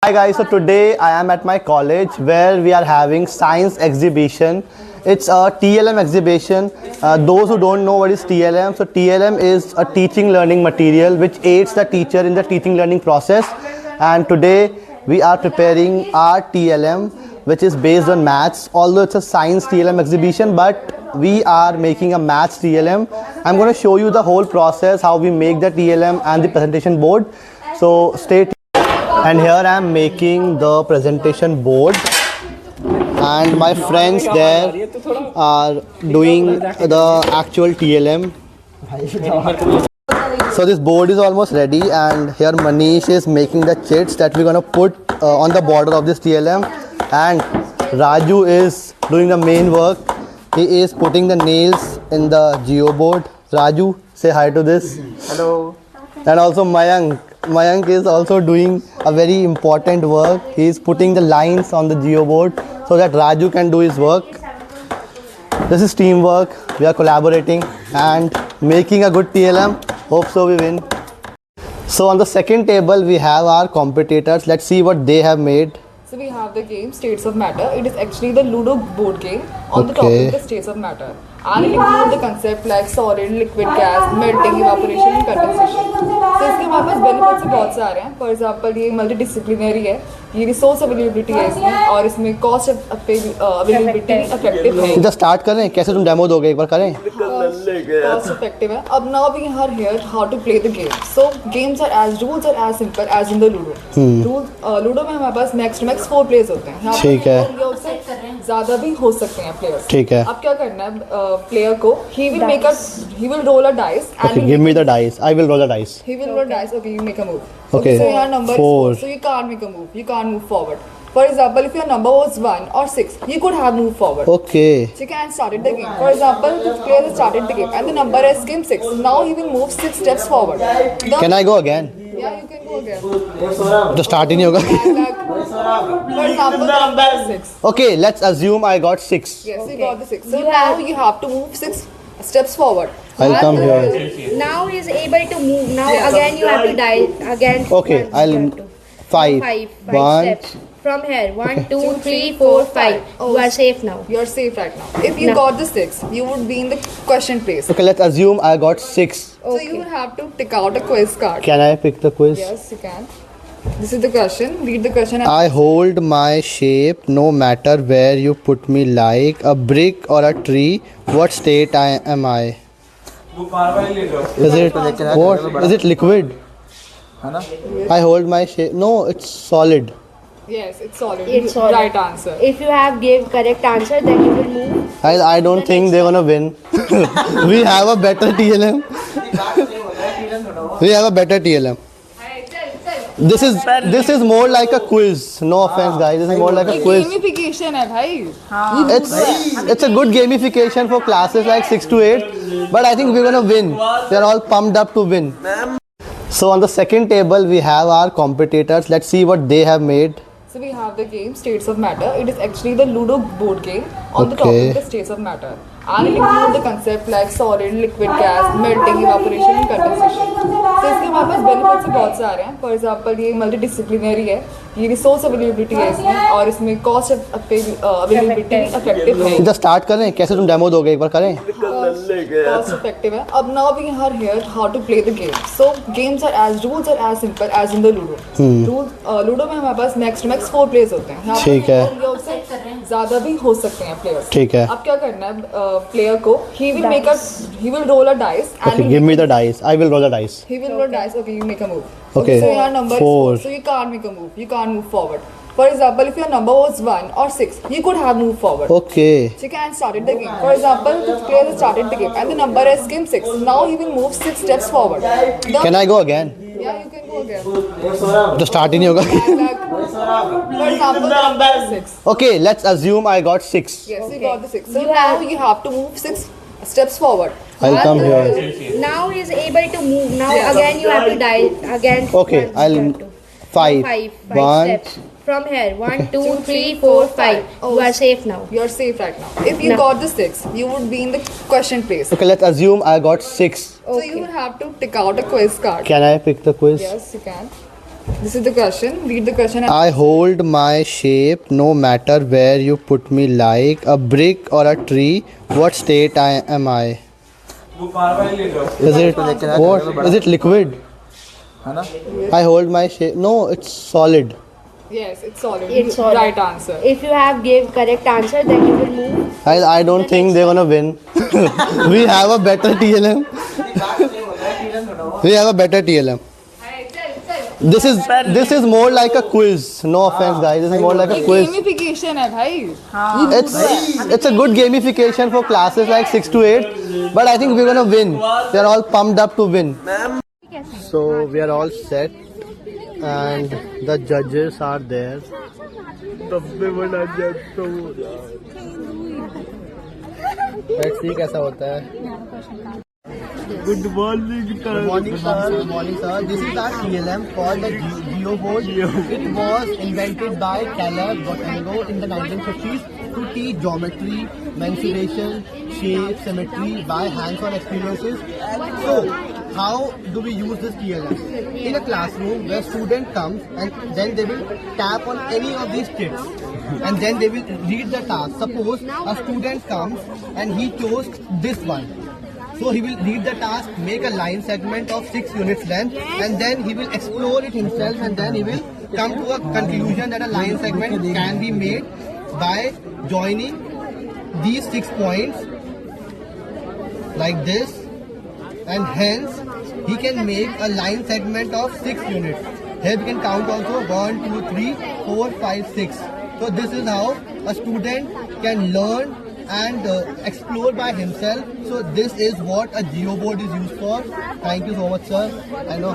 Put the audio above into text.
Hi guys, so today I am at my college where we are having science exhibition. It's a TLM exhibition. Those who don't know what is TLM, so TLM is a teaching learning material which aids the teacher in the teaching learning process. And today we are preparing our TLM which is based on maths. Although it's a science TLM exhibition, but we are making a maths TLM. I'm going to show you the whole process, how we make the TLM and the presentation board. So stay tuned. And here I am making the presentation board, and my friends there are doing the actual TLM. So this board is almost ready, and here Manish is making the chits that we're gonna put on the border of this TLM, and Raju is doing the main work. He is putting the nails in the geo board. Raju, say hi to this. Hello. And also Mayank. Mayank is also doing a very important work. He is putting the lines on the geo board so that Raju can do his work. This is teamwork. We are collaborating and making a good TLM. Hope so we win. So on the second table we have our competitors. Let's see what they have made. So we have the game States of Matter. It is actually the Ludo board game on the topic the States of Matter. And it includes the concept like solid, liquid, gas, melting, evaporation and condensation. तो इसके हमारे पास benefits बहुत सारे हैं. For example ये multidisciplinary है, ये resource availability है इसमें, और इसमें कॉस्ट अवेलेबिलिटी इफेक्टिव है. सीधा स्टार्ट करें, कैसे तुम डेमो दोगे, एक बार करें. कॉस्ट इफेक्टिव है. अब now we are here how to play the game. So games are as rules are as simple as in the ludo. Ludo में हमारे पास मैक्स टू मैक्स 4 प्लेयर्स होते हैं. ठीक है. ज्यादा भी हो सकते हैं प्लेयर्स. ठीक है. अब क्या करना है प्लेयर को, he will roll a dice and okay, give me the dice. I will roll the dice. He will roll dice. Okay, you make a move. Okay. So your number 4. is 4, so you can't make a move. You can't move forward. For example, if your number was 1 or 6, you could have moved forward. Okay. So you can started the game. For example, the player has started the game and the number has came 6. Now he will move 6 steps forward. Can I go again? Yeah, you can go again. तो start ही नहीं होगा. For example, the number is 6. Okay, let's assume I got 6. Yes, you got the 6. So now you have to move 6 steps forward. I'll come here. Now he is able to move. Now again you have to die again. Okay, I'll 5. Five steps. From here, 1, 2, 3, 4, 5. You are safe now. You are safe right now. If you got the 6, you would be in the question place. Okay, let's assume I got 6. So you would have to take out a quiz card. Can I pick the quiz? Yes, you can. This is the question. Read the question. And I hold my shape no matter where you put me, like a brick or a tree. What state am I? Is it what? Is it liquid? I hold my shape. No, it's solid. yes, it's solid. It's solid. Right answer. If you have gave correct answer, then you will move. I don't think they're gonna win. We have a better TLM. We have a better TLM. This is more like a quiz. No offense, guys. This is more like a quiz. Gamification है भाई. It's a good gamification for classes like 6 to 8. But I think we're gonna win. They're all pumped up to win. So on the second table we have our competitors. Let's see what they have made. So we have the game States of Matter. It is actually the Ludo board game on the topic the States of Matter. And it includes the concept like solid, liquid, gas, melting, evaporation and condensation. तो इसके हमारे पास benefits बहुत सारे हैं. For example ये multidisciplinary है, ये resource availability है इसमें, और इसमें कॉस्ट अवेलेबिलिटी इफेक्टिव है. सीधा स्टार्ट करें, कैसे तुम डेमो दोगे, एक बार करें. कॉस्ट इफेक्टिव है. अब now we are here how to play the game. So games are as rules are as simple as in the ludo. Ludo में हमारे पास मैक्स टू मैक्स 4 प्लेयर्स होते हैं. ठीक है. ज्यादा भी हो सकते हैं प्लेयर्स. ठीक है. अब क्या करना है प्लेयर को, he will roll a dice and Okay, give me the dice. I will roll the dice. he will roll dice. Okay, you make a move. Okay. So your number 4. is 4, so you can't make a move. You can't move forward. For example, if your number was 1 or 6, you could have moved forward. Okay. So you can started the game. For example, the player has started the game and the number has came 6. Now he will move 6 steps forward. Can I go again? Yeah, you can go again. तो start ही नहीं होगा. For example, the number is 6. Okay, let's assume I got 6. Yes, you got the 6. So now you have to move 6 steps forward. I'll come here. Now he is able to move. Now again you have to die again. Okay, I'll 5. Five steps. From here, 1, 2, 3, 4, 5. You are safe now. You are safe right now. If you got the 6, you would be in the question place. Okay, let's assume I got 6. So you would have to take out a quiz card. Can I pick the quiz? Yes, you can. This is the question. Read the question. I hold my shape no matter where you put me, like a brick or a tree. What state am I? Is it what? Is it liquid? I hold my shape. No, it's solid. Yes, it's solid. It's solid. Right answer. If you have gave correct answer, then you will move. I don't think they're gonna win. We have a better TLM. We have a better TLM. This is more like a quiz. No offense, guys. This is more like a ये quiz. gamification है भाई. It's a good gamification for classes like 6 to 8. But I think we're gonna win. We are all pumped up to win. So we are all set, and the judges are there. Let's see कैसा होता है. Good morning, sir. Good morning, sir. Good morning, sir. This is our TLM called the GeoBoard. It was invented by Caleb Botango in the 1950s to teach geometry, mensuration, shape, symmetry by hands-on experiences. So, how do we use this TLM? In a classroom where student comes and then they will tap on any of these kits and then they will read the task. Suppose a student comes and he chose this one. So he will read the task, make a line segment of 6 units length, and then he will explore it himself, and then he will come to a conclusion that a line segment can be made by joining these 6 points like this, and hence he can make a line segment of 6 units. Here we can count also 1, 2, 3, 4, 5, 6. So this is how a student can learn and explore by himself. So this is what a GeoBoard is used for. Thank you so much, sir. I know